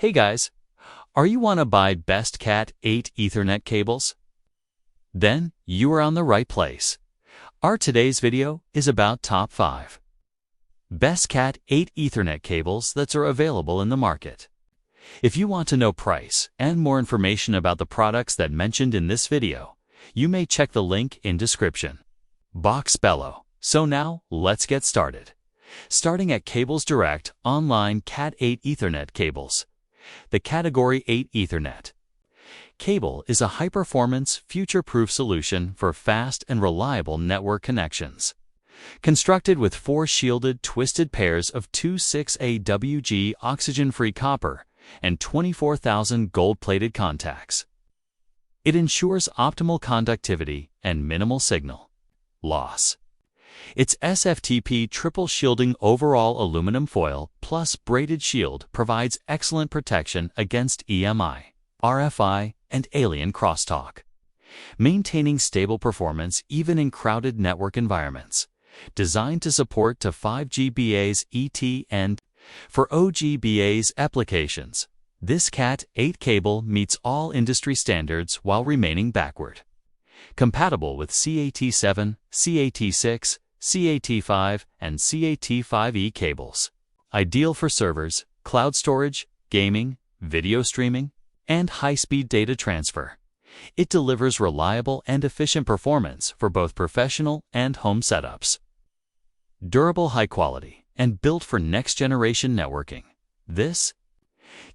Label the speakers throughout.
Speaker 1: Hey guys, are you want to buy best Cat 8 Ethernet cables? Then you are on the right place. Our today's video is about top 5 best Cat 8 Ethernet cables that are available in the market. If you want to know price and more information about the products that mentioned in this video, you may check the link in description box below. So now let's get started. Starting at Cables Direct Online Cat 8 Ethernet cables. The Category 8 Ethernet cable is a high-performance, future-proof solution for fast and reliable network connections. Constructed with 4 shielded, twisted pairs of 26AWG oxygen-free copper and 24,000 gold-plated contacts, it ensures optimal conductivity and minimal signal loss. Its SFTP triple shielding overall aluminum foil plus braided shield provides excellent protection against EMI, RFI, and alien crosstalk, maintaining stable performance even in crowded network environments. Designed to support to 5GBA's ET and for OGBA's applications, this Cat 8 cable meets all industry standards while remaining backward compatible with CAT7, CAT6, CAT5, and CAT5E cables. Ideal for servers, cloud storage, gaming, video streaming, and high-speed data transfer. It delivers reliable and efficient performance for both professional and home setups. Durable, high quality, and built for next-generation networking. This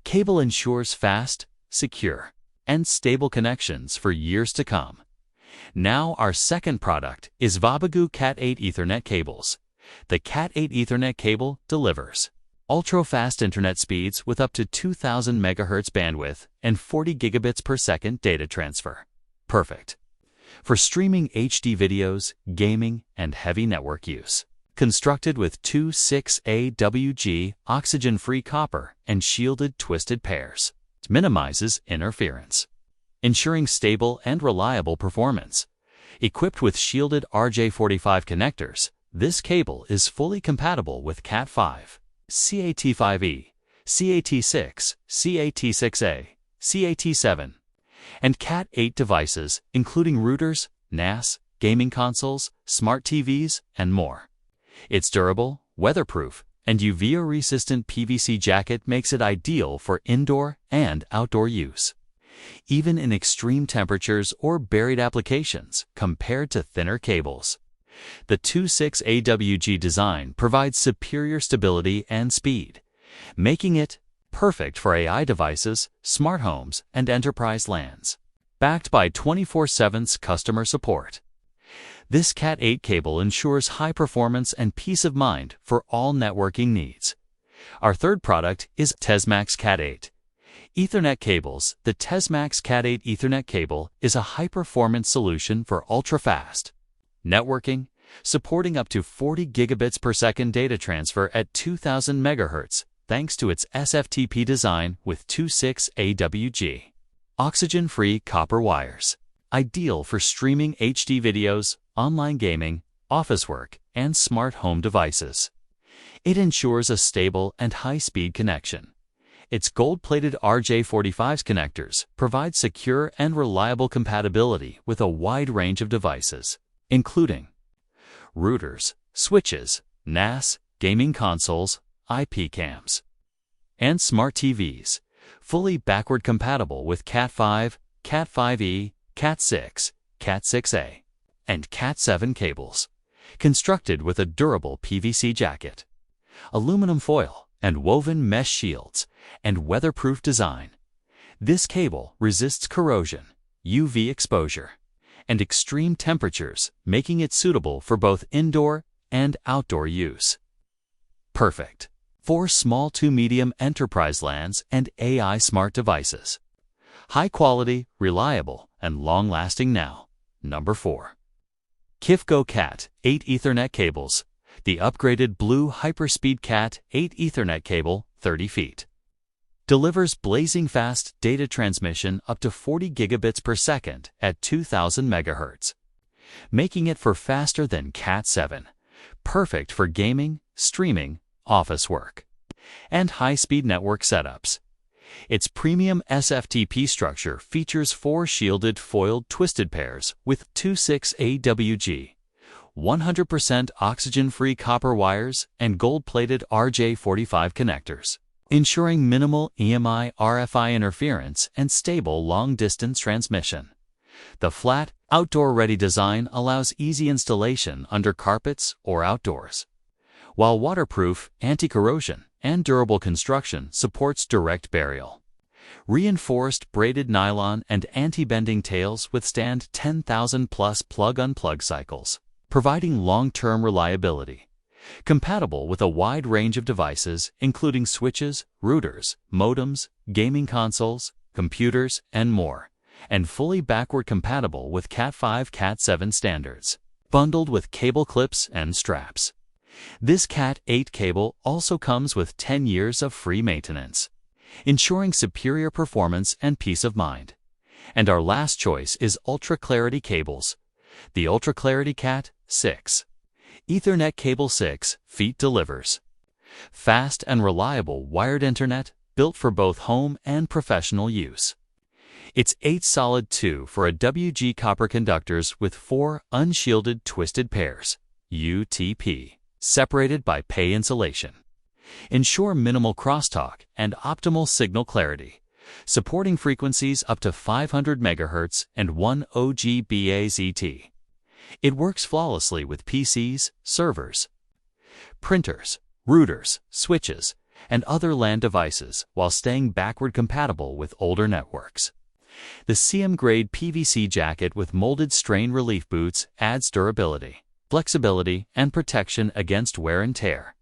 Speaker 1: cable ensures fast, secure, and stable connections for years to come. Now our second product is Vabogu Cat 8 Ethernet cables. The Cat 8 Ethernet cable delivers ultra-fast internet speeds with up to 2000 MHz bandwidth and 40 gigabits per second data transfer. Perfect for streaming HD videos, gaming, and heavy network use. Constructed with 26AWG oxygen-free copper and shielded twisted pairs, it minimizes interference, ensuring stable and reliable performance. Equipped with shielded RJ45 connectors, this cable is fully compatible with Cat5, CAT5E, CAT6, CAT6A, CAT7, and Cat 8 devices, including routers, NAS, gaming consoles, smart TVs, and more. Its durable, weatherproof, and UV-resistant PVC jacket makes it ideal for indoor and outdoor use, even in extreme temperatures or buried applications compared to thinner cables. The 26AWG design provides superior stability and speed, making it perfect for AI devices, smart homes, and enterprise LANs. Backed by 24/7 customer support, this Cat 8 cable ensures high performance and peace of mind for all networking needs. Our third product is Tesmax Cat 8 Ethernet cables. The Tesmax Cat 8 Ethernet cable is a high-performance solution for ultra-fast networking, supporting up to 40 gigabits per second data transfer at 2000 MHz thanks to its SFTP design with 26AWG oxygen-free copper wires. Ideal for streaming HD videos, online gaming, office work, and smart home devices. It ensures a stable and high-speed connection. Its gold-plated RJ45 connectors provide secure and reliable compatibility with a wide range of devices, including routers, switches, NAS, gaming consoles, IP cams, and smart TVs. Fully backward compatible with Cat5, Cat5E, Cat6, Cat6A, and Cat7 cables. Constructed with a durable PVC jacket, aluminum foil, and woven mesh shields, and weatherproof design, this cable resists corrosion, UV exposure, and extreme temperatures, making it suitable for both indoor and outdoor use. Perfect for small to medium enterprise LANs and AI smart devices. High quality, reliable, and long-lasting. Now, number 4. Qifguo Cat 8 Ethernet cables. The upgraded Blue Hyperspeed Cat 8 Ethernet cable, 30 feet. Delivers blazing fast data transmission up to 40 gigabits per second at 2000 MHz, making it for faster than Cat7. Perfect for gaming, streaming, office work, and high-speed network setups. Its premium SFTP structure features 4 shielded foiled twisted pairs with 26 AWG, 100% oxygen-free copper wires, and gold-plated RJ45 connectors, ensuring minimal EMI/RFI interference and stable long-distance transmission. The flat, outdoor-ready design allows easy installation under carpets or outdoors, while waterproof, anti-corrosion, and durable construction supports direct burial. Reinforced braided nylon and anti-bending tails withstand 10,000-plus plug-unplug cycles, providing long-term reliability. Compatible with a wide range of devices, including switches, routers, modems, gaming consoles, computers, and more, and fully backward compatible with Cat 5, Cat 7 standards, bundled with cable clips and straps. This Cat 8 cable also comes with 10 years of free maintenance, ensuring superior performance and peace of mind. And our last choice is Ultra Clarity cables. The Ultra Clarity Cat 6 Ethernet cable 6 feet delivers fast and reliable wired internet built for both home and professional use. It's 8 solid 2 for a WG copper conductors with 4 unshielded twisted pairs, UTP, separated by pay insulation. Ensure minimal crosstalk and optimal signal clarity, supporting frequencies up to 500 MHz and 1 OGBAZT. It works flawlessly with PCs, servers, printers, routers, switches, and other LAN devices while staying backward compatible with older networks. The CM-grade PVC jacket with molded strain relief boots adds durability, flexibility, and protection against wear and tear.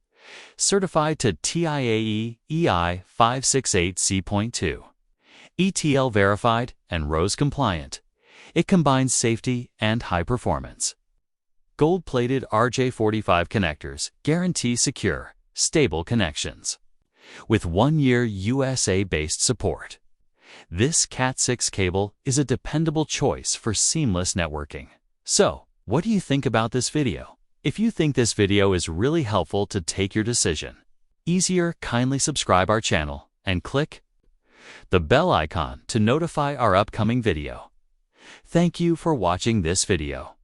Speaker 1: Certified to TIAE EI 568C.2. ETL verified and RoHS compliant. It combines safety and high performance. Gold-plated RJ45 connectors guarantee secure, stable connections, with 1-year USA-based support. This Cat 6 cable is a dependable choice for seamless networking. So, what do you think about this video? If you think this video is really helpful to take your decision, kindly subscribe our channel and click the bell icon to notify our upcoming video. Thank you for watching this video.